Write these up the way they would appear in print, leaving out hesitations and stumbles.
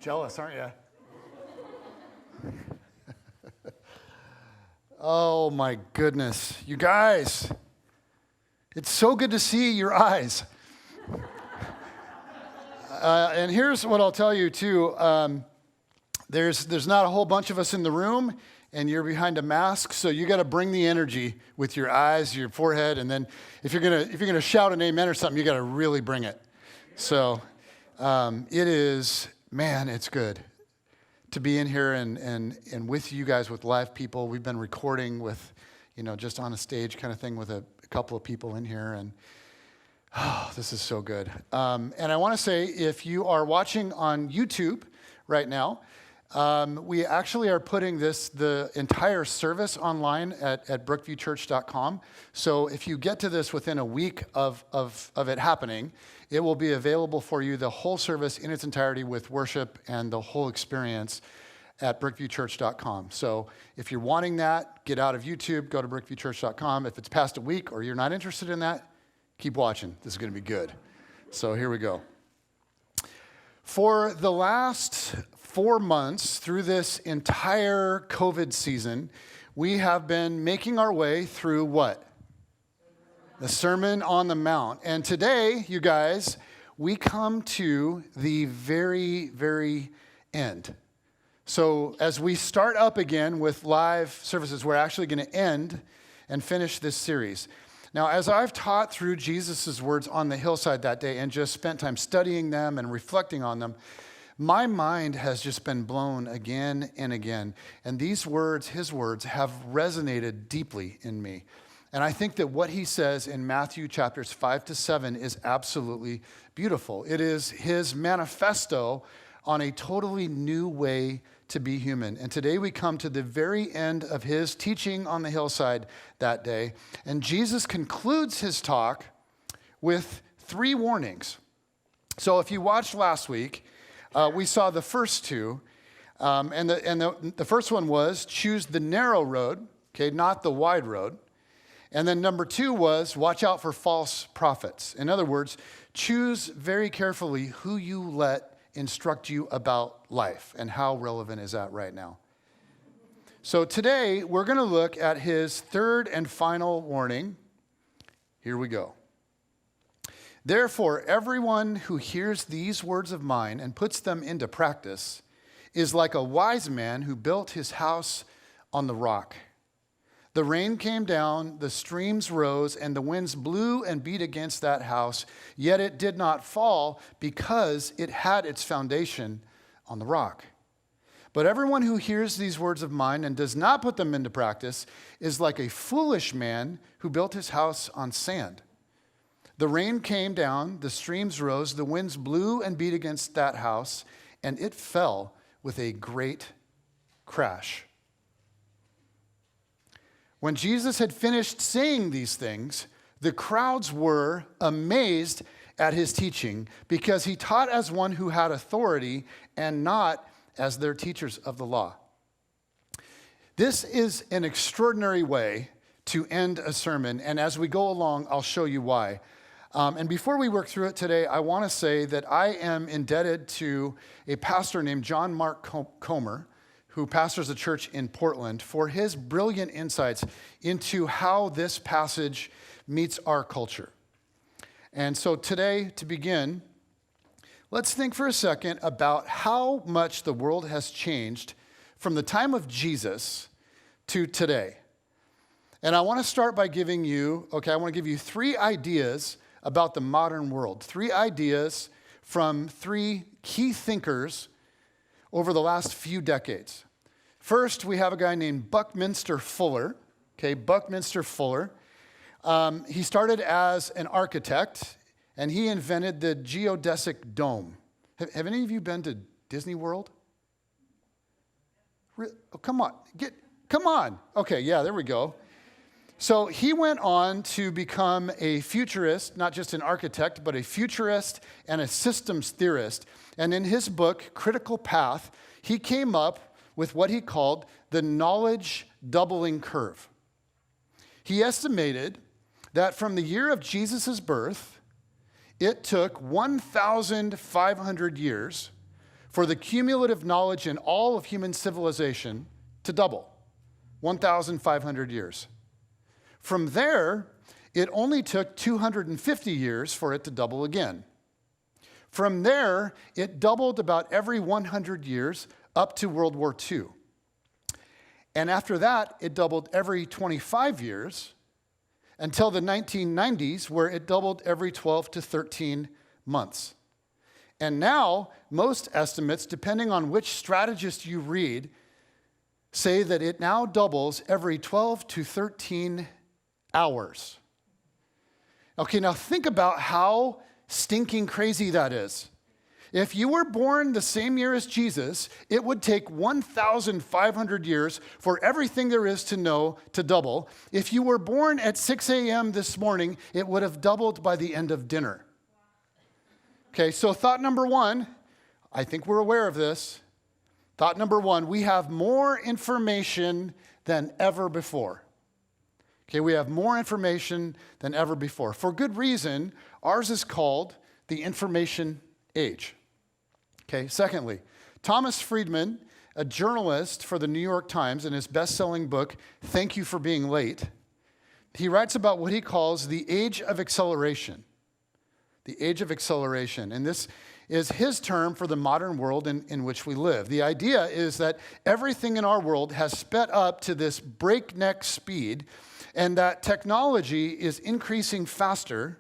Jealous, aren't you? Oh my goodness. You guys, it's so good to see your eyes. And here's what I'll tell you too. There's not a whole bunch of us in the room, and you're behind a mask, so you got to bring the energy with your eyes, your forehead, and then if you're gonna shout an amen or something, you got to really bring it. So it is, man, it's good to be in here and with you guys, with live people. We've been recording with, just on a stage kind of thing with a couple of people in here, and this is so good. And I want to say, if you are watching on YouTube right now, we actually are putting the entire service online at brookviewchurch.com. So if you get to this within a week of it happening, it will be available for you, the whole service in its entirety with worship and the whole experience at brookviewchurch.com. So if you're wanting that, get out of YouTube, go to brookviewchurch.com. If it's past a week or you're not interested in that, keep watching. This is going to be good. So here we go. For the last 4 months through this entire COVID season, we have been making our way through what? The Sermon on the Mount. And today, you guys, we come to the very, very end. So as we start up again with live services, we're actually going to end and finish this series. Now, as I've taught through Jesus' words on the hillside that day and just spent time studying them and reflecting on them, my mind has just been blown again and again. And these words, his words, have resonated deeply in me. And I think that what he says in Matthew chapters 5-7 is absolutely beautiful. It is his manifesto on a totally new way to be human. And today we come to the very end of his teaching on the hillside that day. And Jesus concludes his talk with 3 warnings. So if you watched last week, we saw the first 2. And the first one was choose the narrow road, okay, not the wide road. And then number 2 was watch out for false prophets. In other words, choose very carefully who you let instruct you about life, and how relevant is that right now. So today we're going to look at his third and final warning. Here we go. Therefore, everyone who hears these words of mine and puts them into practice is like a wise man who built his house on the rock. The rain came down, the streams rose, and the winds blew and beat against that house, yet it did not fall because it had its foundation on the rock. But everyone who hears these words of mine and does not put them into practice is like a foolish man who built his house on sand. The rain came down, the streams rose, the winds blew and beat against that house, and it fell with a great crash. When Jesus had finished saying these things, the crowds were amazed at his teaching because he taught as one who had authority and not as their teachers of the law. This is an extraordinary way to end a sermon, and as we go along, I'll show you why. And before we work through it today, I want to say that I am indebted to a pastor named John Mark Comer, who pastors a church in Portland, for his brilliant insights into how this passage meets our culture. And so today, to begin, let's think for a second about how much the world has changed from the time of Jesus to today. And I want to start by giving you 3 ideas about the modern world. 3 ideas from 3 key thinkers over the last few decades. First, we have a guy named Buckminster Fuller. Okay, Buckminster Fuller. He started as an architect, and he invented the geodesic dome. Have any of you been to Disney World? Oh, come on. Okay, yeah, there we go. So he went on to become a futurist, not just an architect, but a futurist and a systems theorist. And in his book, Critical Path, he came up with what he called the knowledge doubling curve. He estimated that from the year of Jesus' birth, it took 1,500 years for the cumulative knowledge in all of human civilization to double, 1,500 years. From there, it only took 250 years for it to double again. From there, it doubled about every 100 years up to World War II. And after that, it doubled every 25 years until the 1990s, where it doubled every 12 to 13 months. And now, most estimates, depending on which strategist you read, say that it now doubles every 12 to 13 hours. Okay, now think about how stinking crazy that is. If you were born the same year as Jesus, it would take 1,500 years for everything there is to know to double. If you were born at 6 a.m. this morning, it would have doubled by the end of dinner. Okay, so thought number one, I think we're aware of this. Thought number one, we have more information than ever before. Okay, we have more information than ever before. For good reason, ours is called the information age. Okay, secondly, Thomas Friedman, a journalist for the New York Times, in his best-selling book, Thank You for Being Late, he writes about what he calls the age of acceleration. The age of acceleration. And this is his term for the modern world in which we live. The idea is that everything in our world has sped up to this breakneck speed, and that technology is increasing faster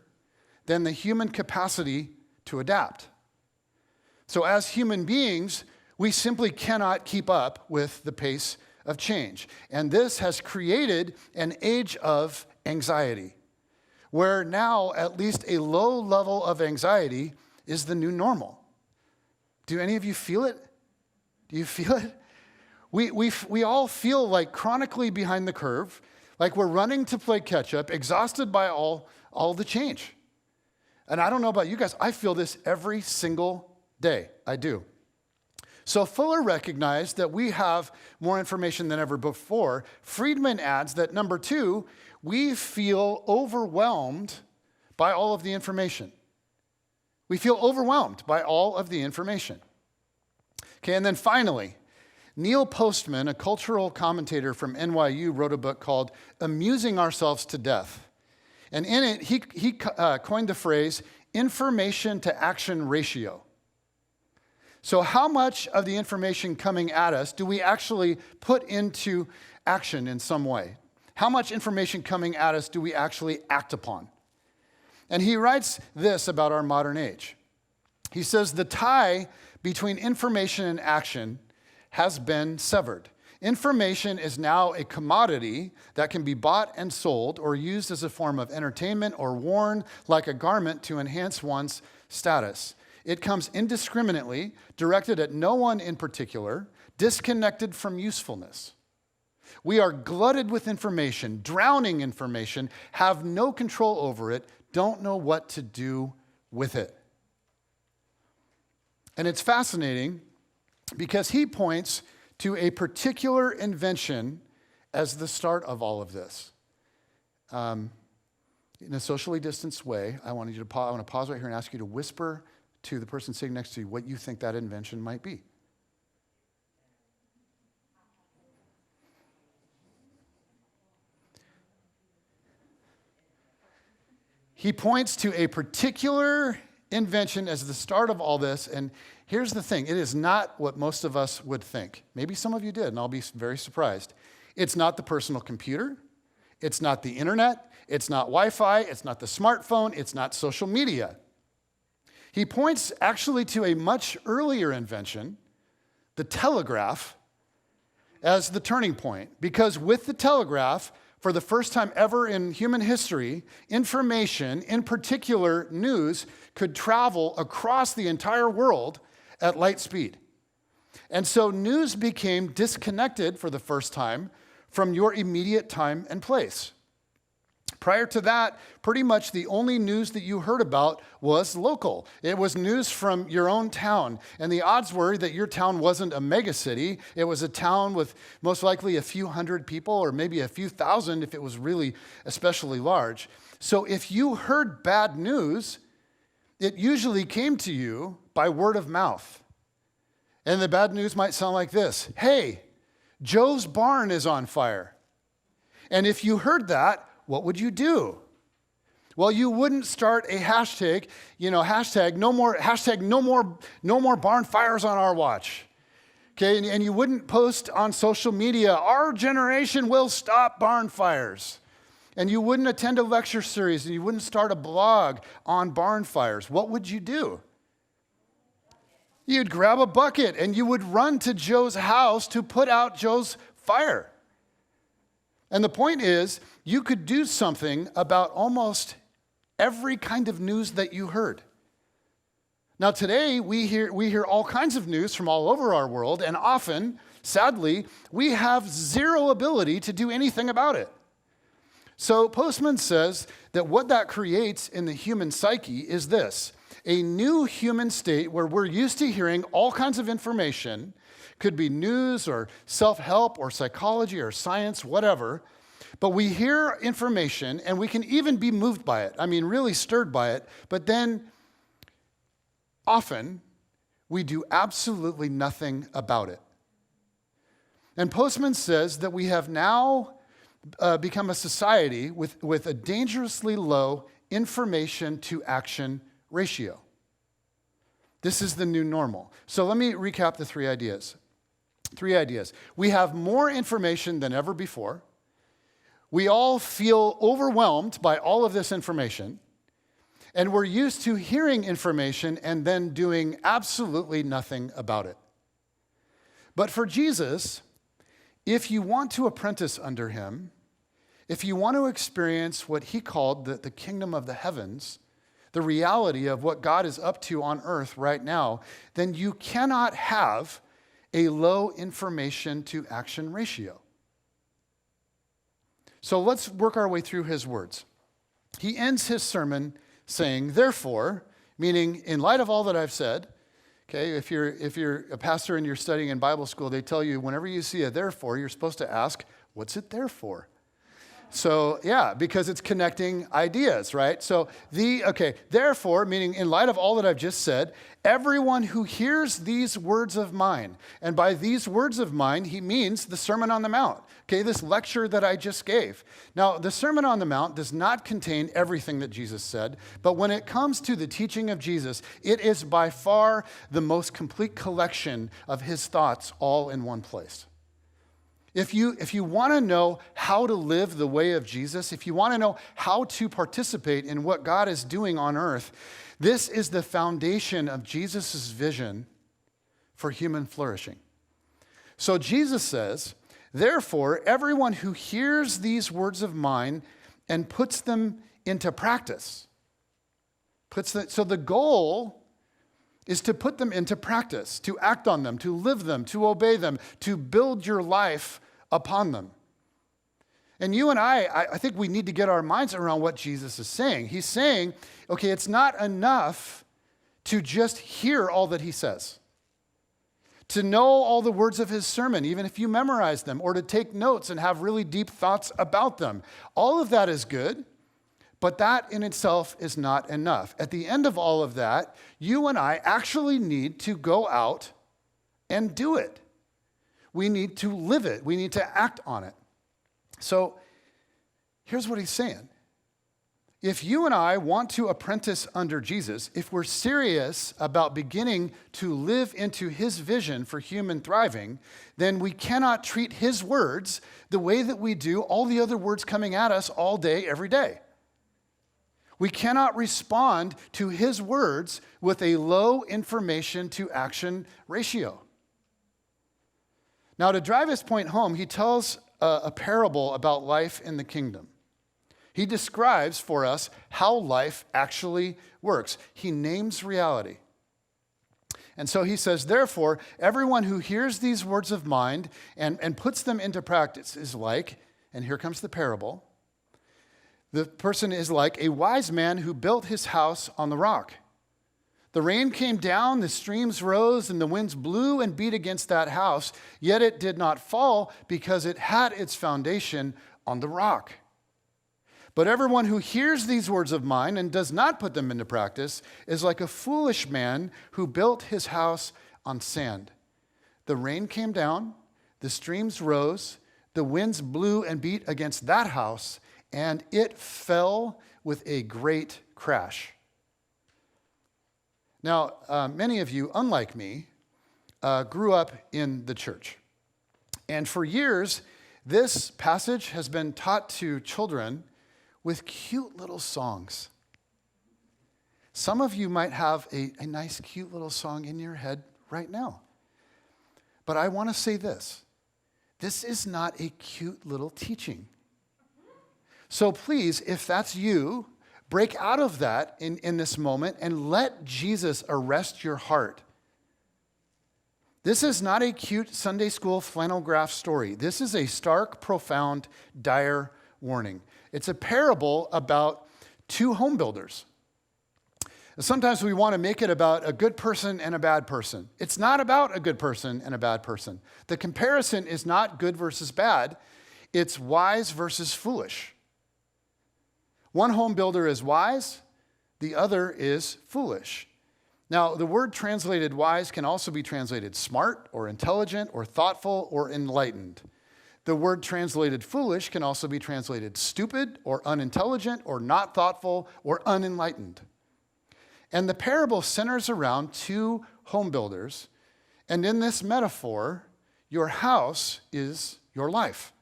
than the human capacity to adapt. So as human beings, we simply cannot keep up with the pace of change. And this has created an age of anxiety, where now at least a low level of anxiety is the new normal. Do any of you feel it? Do you feel it? We all feel like chronically behind the curve, like we're running to play catch up, exhausted by all the change. And I don't know about you guys, I feel this every single day. I do. So Fuller recognized that we have more information than ever before. Friedman adds that number two, we feel overwhelmed by all of the information. We feel overwhelmed by all of the information. Okay, and then finally, Neil Postman, a cultural commentator from NYU, wrote a book called Amusing Ourselves to Death. And in it, he coined the phrase, information to action ratio. So how much of the information coming at us do we actually put into action in some way? How much information coming at us do we actually act upon? And he writes this about our modern age. He says, the tie between information and action has been severed. Information is now a commodity that can be bought and sold or used as a form of entertainment or worn like a garment to enhance one's status. It comes indiscriminately, directed at no one in particular, disconnected from usefulness. We are glutted with information, drowning information, have no control over it, don't know what to do with it. And it's fascinating because he points to a particular invention as the start of all of this. In a socially distanced way, I want to pause right here and ask you to whisper to the person sitting next to you what you think that invention might be. He points to a particular invention as the start of all this, and here's the thing. It is not what most of us would think. Maybe some of you did, and I'll be very surprised. It's not the personal computer. It's not the internet. It's not Wi-Fi. It's not the smartphone. It's not social media. He points actually to a much earlier invention, the telegraph, as the turning point. Because with the telegraph, for the first time ever in human history, information, in particular news, could travel across the entire world at light speed. And so news became disconnected for the first time from your immediate time and place. Prior to that, pretty much the only news that you heard about was local. It was news from your own town. And the odds were that your town wasn't a megacity. It was a town with most likely a few hundred people or maybe a few thousand if it was really especially large. So if you heard bad news, it usually came to you by word of mouth. And the bad news might sound like this. Hey, Joe's barn is on fire. And if you heard that, what would you do? Well, you wouldn't start a hashtag, hashtag no more barn fires on our watch. Okay, and you wouldn't post on social media, our generation will stop barn fires. And you wouldn't attend a lecture series, and you wouldn't start a blog on barn fires. What would you do? You'd grab a bucket and you would run to Joe's house to put out Joe's fire. And the point is, you could do something about almost every kind of news that you heard. Now today, we hear all kinds of news from all over our world, and often, sadly, we have zero ability to do anything about it. So Postman says that what that creates in the human psyche is this: a new human state where we're used to hearing all kinds of information, could be news or self-help or psychology or science, whatever, but we hear information and we can even be moved by it. I mean, really stirred by it, but then often we do absolutely nothing about it. And Postman says that we have now become a society with a dangerously low information to action ratio. This is the new normal. So let me recap the three ideas. We have more information than ever before. We all feel overwhelmed by all of this information. And we're used to hearing information and then doing absolutely nothing about it. But for Jesus, if you want to apprentice under him, if you want to experience what he called the kingdom of the heavens, the reality of what God is up to on earth right now, then you cannot have a low information to action ratio. So let's work our way through his words. He ends his sermon saying, therefore, meaning in light of all that I've said, okay, if you're a pastor and you're studying in Bible school, they tell you whenever you see a therefore, you're supposed to ask, what's it there for? So, yeah, because it's connecting ideas, right? So, therefore, meaning in light of all that I've just said, everyone who hears these words of mine, and by these words of mine, he means the Sermon on the Mount, okay, this lecture that I just gave. Now, the Sermon on the Mount does not contain everything that Jesus said, but when it comes to the teaching of Jesus, it is by far the most complete collection of his thoughts all in one place. If you want to know how to live the way of Jesus, if you want to know how to participate in what God is doing on earth, this is the foundation of Jesus' vision for human flourishing. So Jesus says, therefore, everyone who hears these words of mine and puts them into practice, so the goal is to put them into practice, to act on them, to live them, to obey them, to build your life upon them. And you and I think we need to get our minds around what Jesus is saying. He's saying, okay, it's not enough to just hear all that he says, to know all the words of his sermon, even if you memorize them, or to take notes and have really deep thoughts about them. All of that is good, but that in itself is not enough. At the end of all of that, you and I actually need to go out and do it. We need to live it. We need to act on it. So here's what he's saying. If you and I want to apprentice under Jesus, if we're serious about beginning to live into his vision for human thriving, then we cannot treat his words the way that we do all the other words coming at us all day, every day. We cannot respond to his words with a low information to action ratio. Now, to drive his point home, he tells a parable about life in the kingdom. He describes for us how life actually works. He names reality. And so he says, therefore, everyone who hears these words of mine and puts them into practice is like, and here comes the parable, the person is like a wise man who built his house on the rock. The rain came down, the streams rose, and the winds blew and beat against that house, yet it did not fall because it had its foundation on the rock. But everyone who hears these words of mine and does not put them into practice is like a foolish man who built his house on sand. The rain came down, the streams rose, the winds blew and beat against that house, and it fell with a great crash. Now, many of you, unlike me, grew up in the church. And for years, this passage has been taught to children with cute little songs. Some of you might have a nice, cute little song in your head right now. But I want to say this. This is not a cute little teaching. So please, if that's you, break out of that in this moment and let Jesus arrest your heart. This is not a cute Sunday school flannel graph story. This is a stark, profound, dire warning. It's a parable about two home builders. Sometimes we want to make it about a good person and a bad person. It's not about a good person and a bad person. The comparison is not good versus bad. It's wise versus foolish. One home builder is wise, the other is foolish. Now, the word translated wise can also be translated smart or intelligent or thoughtful or enlightened. The word translated foolish can also be translated stupid or unintelligent or not thoughtful or unenlightened. And the parable centers around two home builders. And in this metaphor, your house is your life.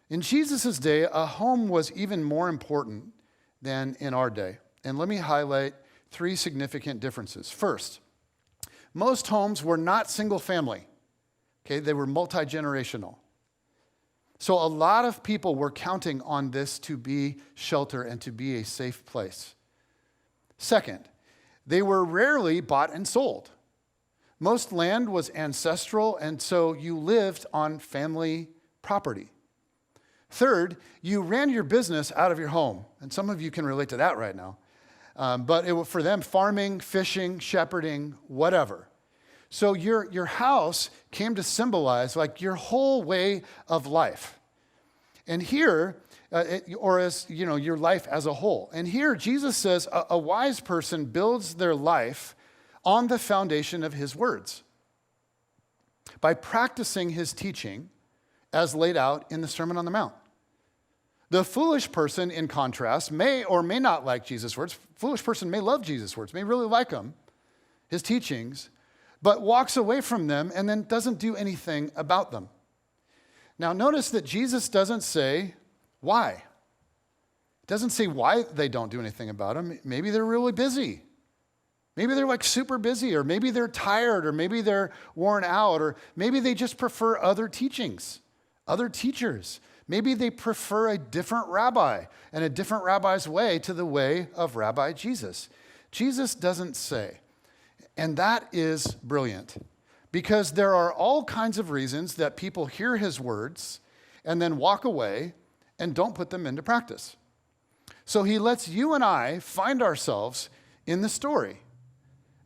In Jesus' day, a home was even more important than in our day. And let me highlight three significant differences. First, most homes were not single family. Okay, they were multi-generational. So a lot of people were counting on this to be shelter and to be a safe place. Second, they were rarely bought and sold. Most land was ancestral, and so you lived on family property. Third, you ran your business out of your home, and some of you can relate to that right now. But it was for them farming, fishing, shepherding, whatever. So your house came to symbolize like your whole way of life. And here, or as you know, your life as a whole. And here, Jesus says a wise person builds their life on the foundation of his words by practicing his teaching as laid out in the Sermon on the Mount. The foolish person, in contrast, may or may not like Jesus' words. Foolish person may love Jesus' words, may really like them, his teachings, but walks away from them and then doesn't do anything about them. Now, notice that Jesus doesn't say why. It doesn't say why they don't do anything about them. Maybe they're really busy. Maybe they're like super busy, or maybe they're tired, or maybe they're worn out, or maybe they just prefer other teachings, other teachers. Maybe they prefer a different rabbi and a different rabbi's way to the way of Rabbi Jesus. Jesus doesn't say. And that is brilliant, because there are all kinds of reasons that people hear his words and then walk away and don't put them into practice. So he lets you and I find ourselves in the story.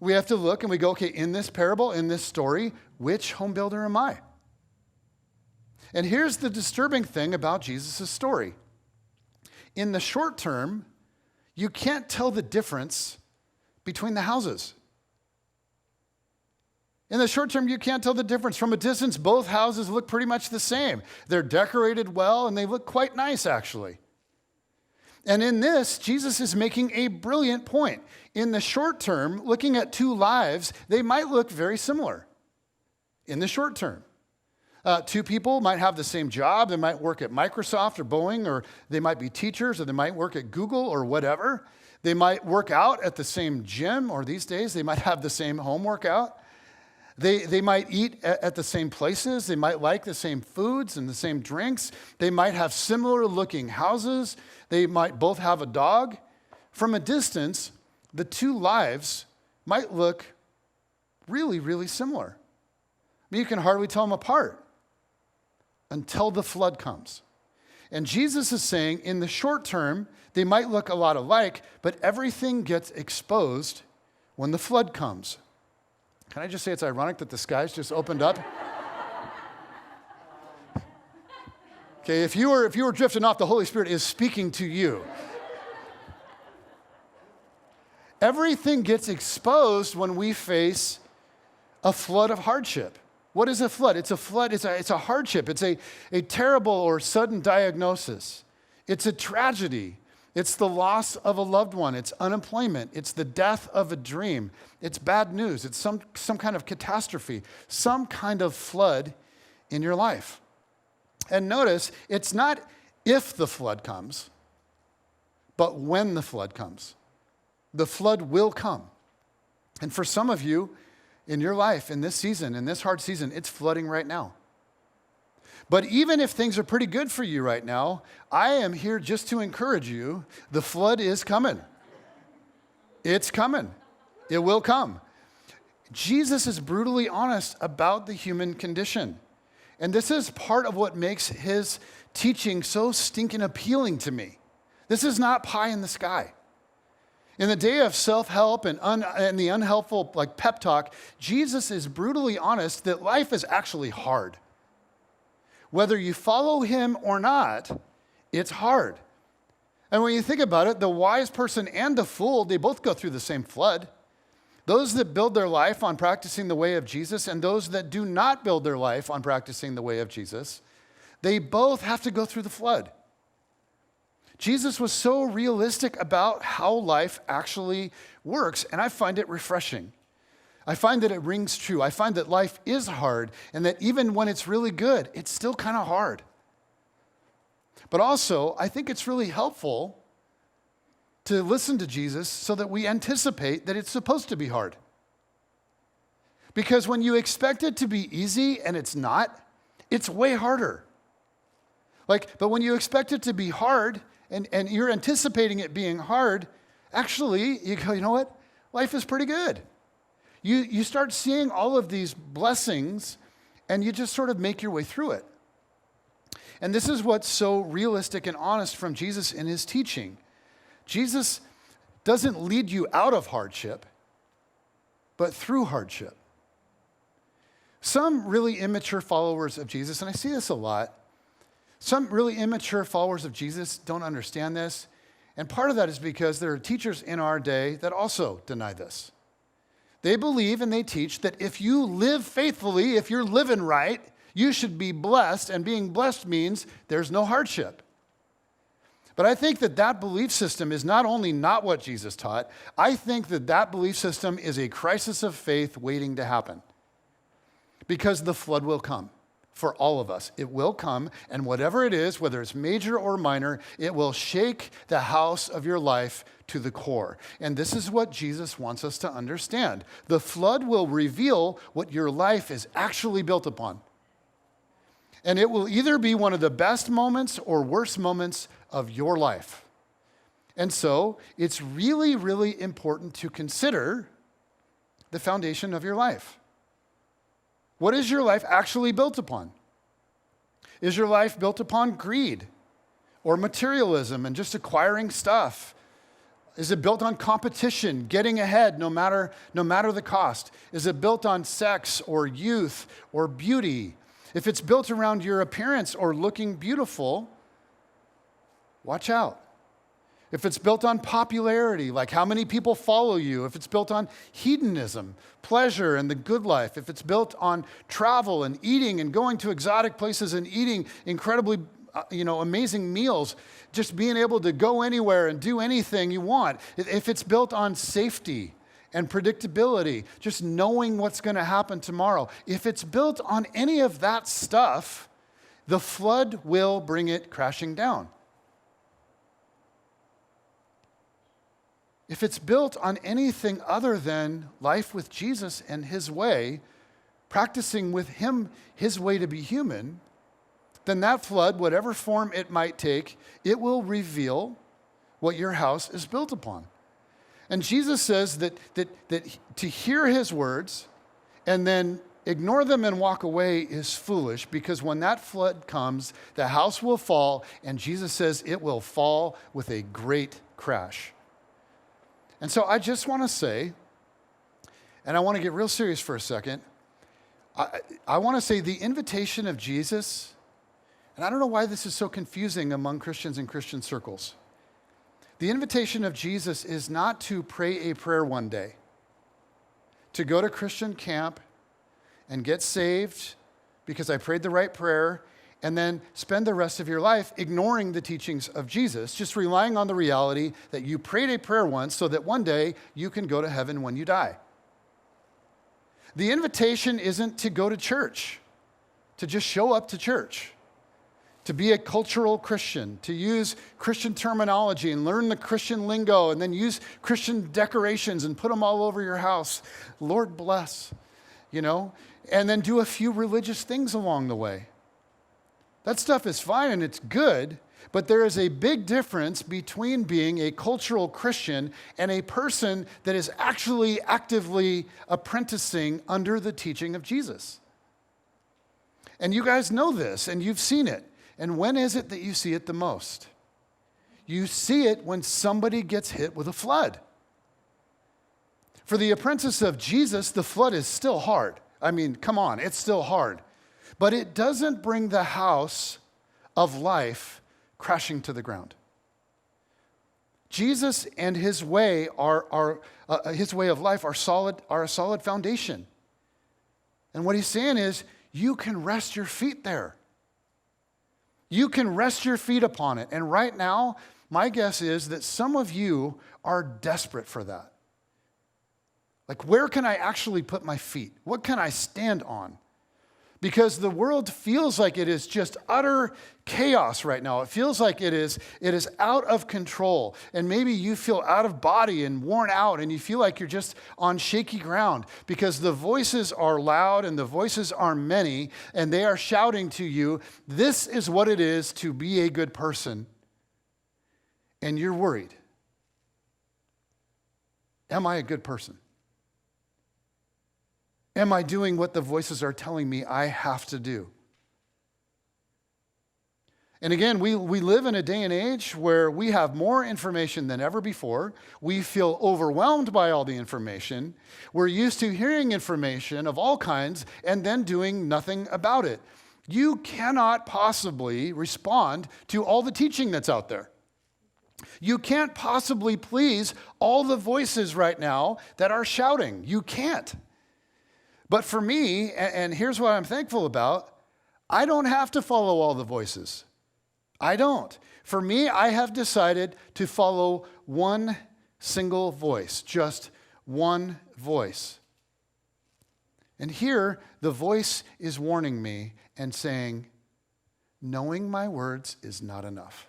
We have to look and we go, okay, in this parable, in this story, which home builder am I? And here's the disturbing thing about Jesus' story. In the short term, you can't tell the difference between the houses. In the short term, you can't tell the difference. From a distance, both houses look pretty much the same. They're decorated well, and they look quite nice, actually. And in this, Jesus is making a brilliant point. In the short term, looking at two lives, they might look very similar. In the short term. Two people might have the same job. They might work at Microsoft or Boeing, or they might be teachers, or they might work at Google or whatever. They might work out at the same gym, or these days, they might have the same home workout. They might eat at the same places. They might like the same foods and the same drinks. They might have similar looking houses. They might both have a dog. From a distance, the two lives might look really, really similar. I mean, you can hardly tell them apart until the flood comes. And Jesus is saying in the short term, they might look a lot alike, but everything gets exposed when the flood comes. Can I just say it's ironic that the skies just opened up? Okay, if you were drifting off, the Holy Spirit is speaking to you. Everything gets exposed when we face a flood of hardship. What is a flood? It's a flood, it's a hardship. It's a terrible or sudden diagnosis. It's a tragedy. It's the loss of a loved one. It's unemployment. It's the death of a dream. It's bad news. It's some kind of catastrophe, some kind of flood in your life. And notice, it's not if the flood comes, but when the flood comes. The flood will come. And for some of you in your life, in this season, in this hard season, it's flooding right now. But even if things are pretty good for you right now, I am here just to encourage you. The flood is coming. It's coming. It will come. Jesus is brutally honest about the human condition. And this is part of what makes his teaching so stinking appealing to me. This is not pie in the sky. In the day of self-help and the unhelpful pep talk, Jesus is brutally honest that life is actually hard. Whether you follow him or not, it's hard. And when you think about it, the wise person and the fool, they both go through the same flood. Those that build their life on practicing the way of Jesus and those that do not build their life on practicing the way of Jesus, they both have to go through the flood. Jesus was so realistic about how life actually works, and I find it refreshing. I find that it rings true. I find that life is hard, and that even when it's really good, it's still kind of hard. But also, I think it's really helpful to listen to Jesus so that we anticipate that it's supposed to be hard. Because when you expect it to be easy and it's not, it's way harder. But when you expect it to be hard, and you're anticipating it being hard, actually, you go, you know what? Life is pretty good. You start seeing all of these blessings, and you just sort of make your way through it. And this is what's so realistic and honest from Jesus in his teaching. Jesus doesn't lead you out of hardship, but through hardship. Some really immature followers of Jesus, and I see this a lot, some really immature followers of Jesus don't understand this. And part of that is because there are teachers in our day that also deny this. They believe and they teach that if you live faithfully, if you're living right, you should be blessed. And being blessed means there's no hardship. But I think that belief system is not only not what Jesus taught, I think that belief system is a crisis of faith waiting to happen. Because the flood will come. For all of us. It will come, and whatever it is, whether it's major or minor, it will shake the house of your life to the core. And this is what Jesus wants us to understand. The flood will reveal what your life is actually built upon. And it will either be one of the best moments or worst moments of your life. And so, it's really, really important to consider the foundation of your life. What is your life actually built upon? Is your life built upon greed or materialism and just acquiring stuff? Is it built on competition, getting ahead no matter the cost? Is it built on sex or youth or beauty? If it's built around your appearance or looking beautiful, watch out. If it's built on popularity, like how many people follow you, if it's built on hedonism, pleasure, and the good life, if it's built on travel and eating and going to exotic places and eating incredibly, amazing meals, just being able to go anywhere and do anything you want, if it's built on safety and predictability, just knowing what's going to happen tomorrow, if it's built on any of that stuff, the flood will bring it crashing down. If it's built on anything other than life with Jesus and his way, practicing with him his way to be human, then that flood, whatever form it might take, it will reveal what your house is built upon. And Jesus says that to hear his words and then ignore them and walk away is foolish, because when that flood comes, the house will fall, and Jesus says it will fall with a great crash. And so I just want to say, and I want to get real serious for a second, I want to say the invitation of Jesus, and I don't know why this is so confusing among Christians in Christian circles. The invitation of Jesus is not to pray a prayer one day, to go to Christian camp and get saved because I prayed the right prayer, and then spend the rest of your life ignoring the teachings of Jesus, just relying on the reality that you prayed a prayer once so that one day you can go to heaven when you die. The invitation isn't to go to church, to just show up to church, to be a cultural Christian, to use Christian terminology and learn the Christian lingo and then use Christian decorations and put them all over your house. Lord bless, and then do a few religious things along the way. That stuff is fine and it's good, but there is a big difference between being a cultural Christian and a person that is actually actively apprenticing under the teaching of Jesus. And you guys know this, and you've seen it. And when is it that you see it the most? You see it when somebody gets hit with a flood. For the apprentice of Jesus, the flood is still hard. I mean, come on, it's still hard. But it doesn't bring the house of life crashing to the ground. Jesus and his way his way of life are a solid foundation. And what he's saying is, you can rest your feet there. You can rest your feet upon it. And right now, my guess is that some of you are desperate for that. Like, where can I actually put my feet? What can I stand on? Because the world feels like it is just utter chaos right now. It feels like it is out of control. And maybe you feel out of body and worn out, and you feel like you're just on shaky ground because the voices are loud and the voices are many, and they are shouting to you, this is what it is to be a good person. And you're worried. Am I a good person? Am I doing what the voices are telling me I have to do? And again, we live in a day and age where we have more information than ever before. We feel overwhelmed by all the information. We're used to hearing information of all kinds and then doing nothing about it. You cannot possibly respond to all the teaching that's out there. You can't possibly please all the voices right now that are shouting. You can't. But for me, and here's what I'm thankful about, I don't have to follow all the voices. I don't. For me, I have decided to follow one single voice, just one voice. And here, the voice is warning me and saying, knowing my words is not enough.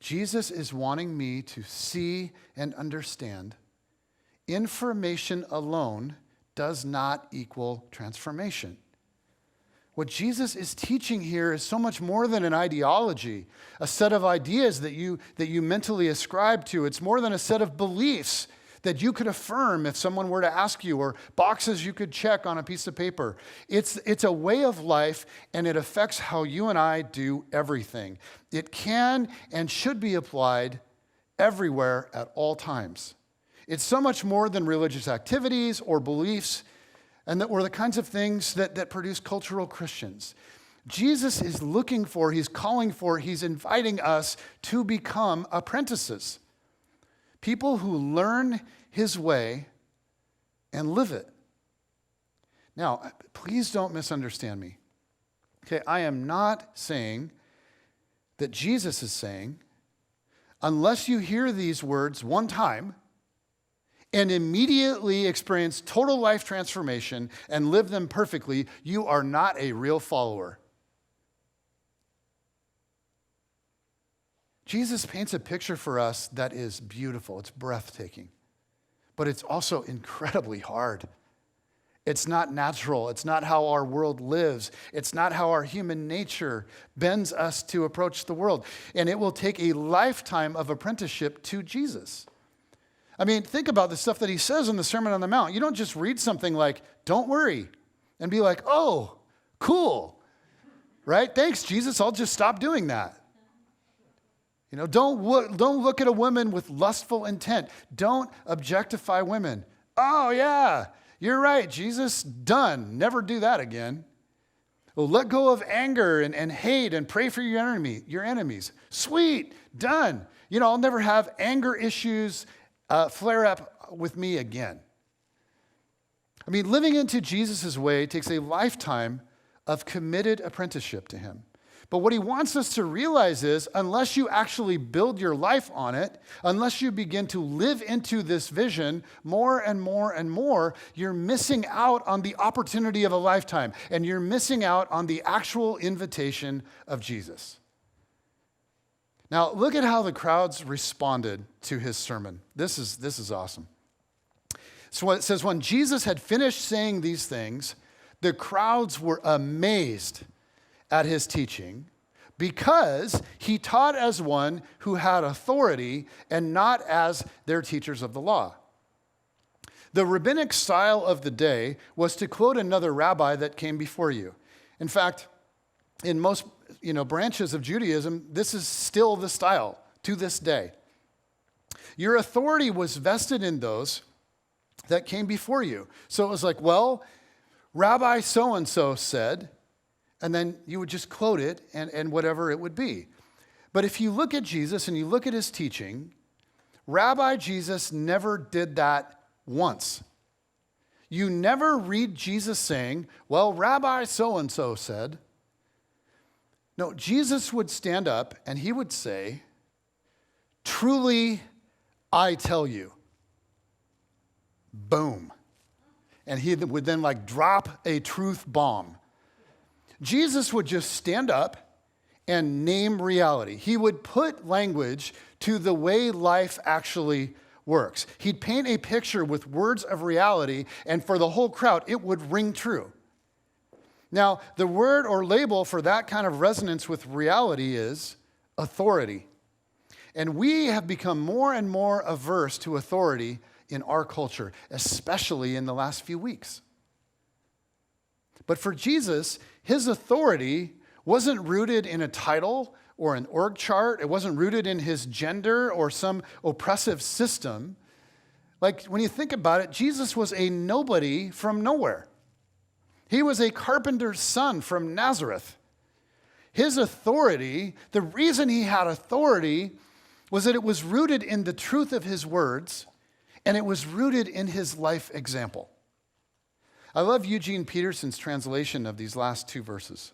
Jesus is wanting me to see and understand information alone does not equal transformation. What Jesus is teaching here is so much more than an ideology, a set of ideas that you mentally ascribe to. It's more than a set of beliefs that you could affirm if someone were to ask you, or boxes you could check on a piece of paper. It's a way of life, and it affects how you and I do everything. It can and should be applied everywhere at all times. It's so much more than religious activities or beliefs or the kinds of things that produce cultural Christians. Jesus is looking for, he's calling for, he's inviting us to become apprentices. People who learn his way and live it. Now, please don't misunderstand me. Okay, I am not saying that Jesus is saying, unless you hear these words one time, and immediately experience total life transformation and live them perfectly, you are not a real follower. Jesus paints a picture for us that is beautiful. It's breathtaking. But it's also incredibly hard. It's not natural. It's not how our world lives. It's not how our human nature bends us to approach the world. And it will take a lifetime of apprenticeship to Jesus. I mean, think about the stuff that he says in the Sermon on the Mount. You don't just read something like, don't worry, and be like, oh, cool, right? Thanks, Jesus, I'll just stop doing that. Don't look at a woman with lustful intent. Don't objectify women. Oh, yeah, you're right, Jesus, done. Never do that again. Well, let go of anger and hate and pray for your enemies. Sweet, done. I'll never have anger issues flare up with me again. I mean, living into Jesus' way takes a lifetime of committed apprenticeship to him. But what he wants us to realize is, unless you actually build your life on it, unless you begin to live into this vision more and more and more, you're missing out on the opportunity of a lifetime, and you're missing out on the actual invitation of Jesus. Now, look at how the crowds responded to his sermon. This is awesome. So it says, when Jesus had finished saying these things, the crowds were amazed at his teaching, because he taught as one who had authority and not as their teachers of the law. The rabbinic style of the day was to quote another rabbi that came before you. In fact, in most branches of Judaism, this is still the style to this day. Your authority was vested in those that came before you. So it was like, well, Rabbi so-and-so said, and then you would just quote it and whatever it would be. But if you look at Jesus and you look at his teaching, Rabbi Jesus never did that once. You never read Jesus saying, well, Rabbi so-and-so said. No, Jesus would stand up and he would say, truly, I tell you. Boom. And he would then drop a truth bomb. Jesus would just stand up and name reality. He would put language to the way life actually works. He'd paint a picture with words of reality, and for the whole crowd, it would ring true. Now, the word or label for that kind of resonance with reality is authority. And we have become more and more averse to authority in our culture, especially in the last few weeks. But for Jesus, his authority wasn't rooted in a title or an org chart. It wasn't rooted in his gender or some oppressive system. Like, when you think about it, Jesus was a nobody from nowhere. He was a carpenter's son from Nazareth. His authority, the reason he had authority, was that it was rooted in the truth of his words, and it was rooted in his life example. I love Eugene Peterson's translation of these last two verses.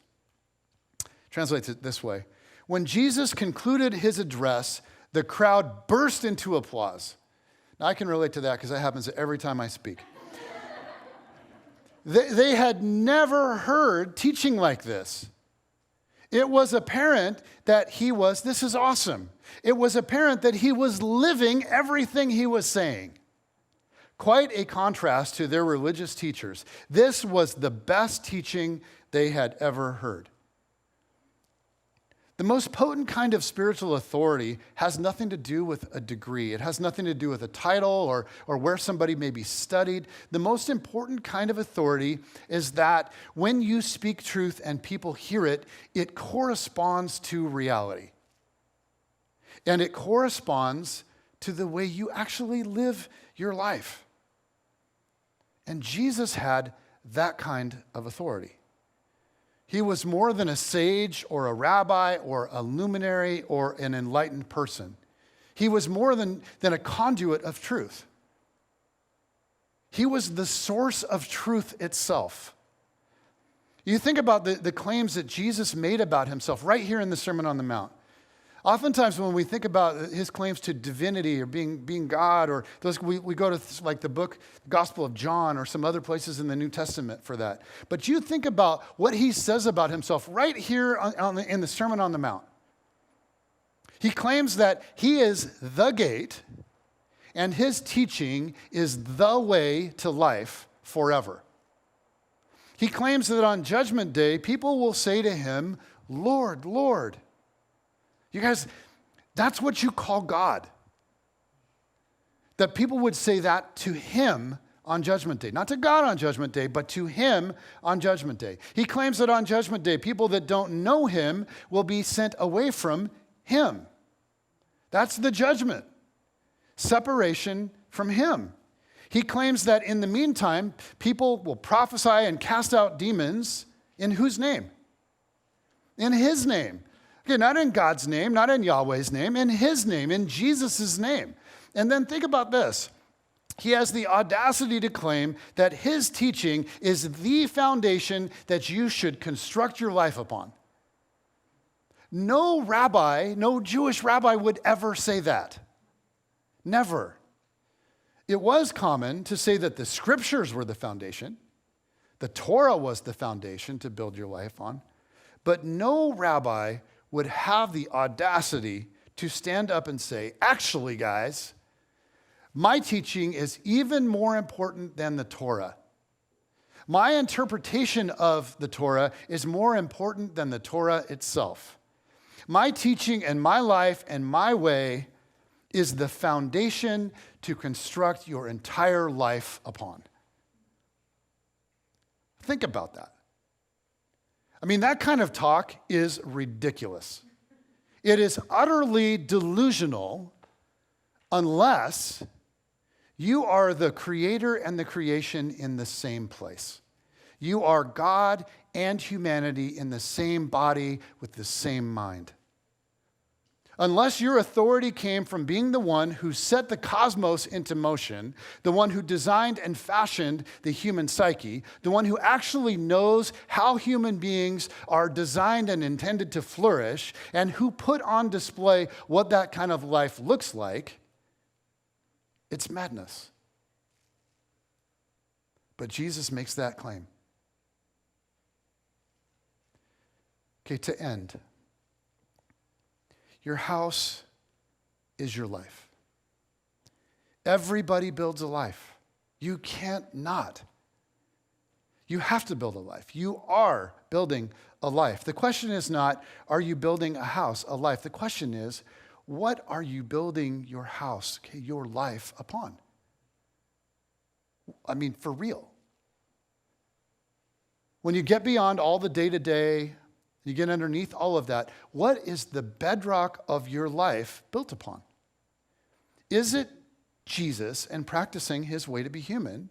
Translates it this way. When Jesus concluded his address, the crowd burst into applause. Now, I can relate to that because that happens every time I speak. They had never heard teaching like this. It was apparent that this is awesome. It was apparent that he was living everything he was saying. Quite a contrast to their religious teachers. This was the best teaching they had ever heard. The most potent kind of spiritual authority has nothing to do with a degree. It has nothing to do with a title or where somebody may be studied. The most important kind of authority is that when you speak truth and people hear it, it corresponds to reality. And it corresponds to the way you actually live your life. And Jesus had that kind of authority. He was more than a sage or a rabbi or a luminary or an enlightened person. He was more than a conduit of truth. He was the source of truth itself. You think about the claims that Jesus made about himself right here in the Sermon on the Mount. Oftentimes when we think about his claims to divinity or being God, or those, we go to like the book, Gospel of John, or some other places in the New Testament for that. But you think about what he says about himself right here in the Sermon on the Mount. He claims that he is the gate, and his teaching is the way to life forever. He claims that on Judgment Day, people will say to him, Lord, Lord. You guys, that's what you call God. That people would say that to him on Judgment Day. Not to God on Judgment Day, but to him on Judgment Day. He claims that on Judgment Day, people that don't know him will be sent away from him. That's the judgment. Separation from him. He claims that in the meantime, people will prophesy and cast out demons in whose name? In his name. Okay, not in God's name, not in Yahweh's name, in his name, in Jesus' name. And then think about this. He has the audacity to claim that his teaching is the foundation that you should construct your life upon. No rabbi, no Jewish rabbi would ever say that. Never. It was common to say that the scriptures were the foundation. The Torah was the foundation to build your life on. But no rabbi would have the audacity to stand up and say, actually, guys, my teaching is even more important than the Torah. My interpretation of the Torah is more important than the Torah itself. My teaching and my life and my way is the foundation to construct your entire life upon. Think about that. I mean, that kind of talk is ridiculous. It is utterly delusional unless you are the creator and the creation in the same place. You are God and humanity in the same body with the same mind. Unless your authority came from being the one who set the cosmos into motion, the one who designed and fashioned the human psyche, the one who actually knows how human beings are designed and intended to flourish, and who put on display what that kind of life looks like, it's madness. But Jesus makes that claim. Okay, to end. Your house is your life. Everybody builds a life. You can't not. You have to build a life. You are building a life. The question is not, are you building a house, a life? The question is, what are you building your house, okay, your life upon? I mean, for real. When you get beyond all the day-to-day, you get underneath all of that, what is the bedrock of your life built upon? Is it Jesus and practicing his way to be human?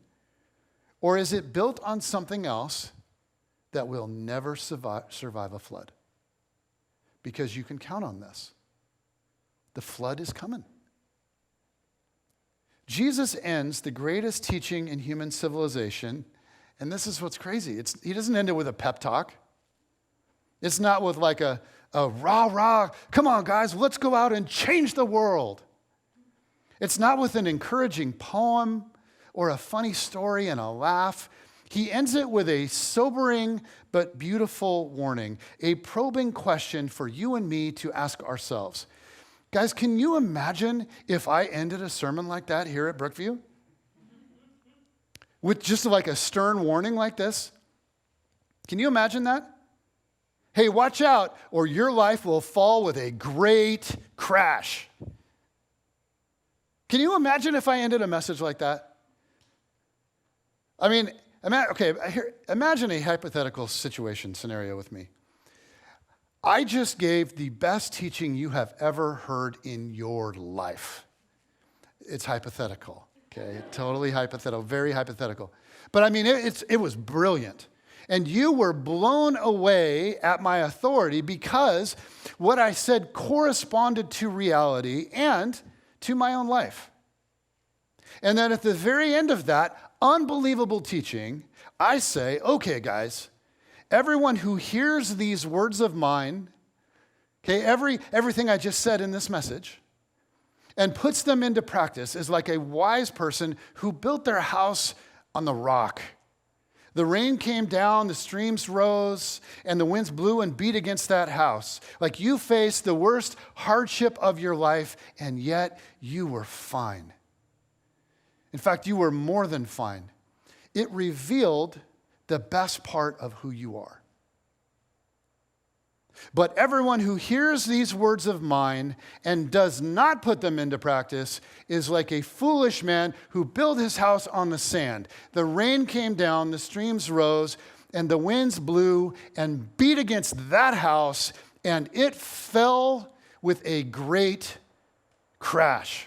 Or is it built on something else that will never survive a flood? Because you can count on this. The flood is coming. Jesus ends the greatest teaching in human civilization, and this is what's crazy. He doesn't end it with a pep talk. It's not with like a rah, come on guys, let's go out and change the world. It's not with an encouraging poem or a funny story and a laugh. He ends it with a sobering but beautiful warning, a probing question for you and me to ask ourselves. Guys, can you imagine if I ended a sermon like that here at Brookview? With just like a stern warning like this? Can you imagine that? Hey, watch out, or your life will fall with a great crash. Can you imagine if I ended a message like that? I mean, imagine a hypothetical situation scenario with me. I just gave the best teaching you have ever heard in your life. It's hypothetical, okay? Totally hypothetical, very hypothetical. But I mean, it was brilliant. And you were blown away at my authority because what I said corresponded to reality and to my own life. And then at the very end of that unbelievable teaching, I say, okay, guys, everyone who hears these words of mine, okay, everything I just said in this message, and puts them into practice is like a wise person who built their house on the rock. The rain came down, the streams rose, and the winds blew and beat against that house. Like you faced the worst hardship of your life, and yet you were fine. In fact, you were more than fine. It revealed the best part of who you are. But everyone who hears these words of mine and does not put them into practice is like a foolish man who built his house on the sand. The rain came down, the streams rose, and the winds blew and beat against that house, and it fell with a great crash.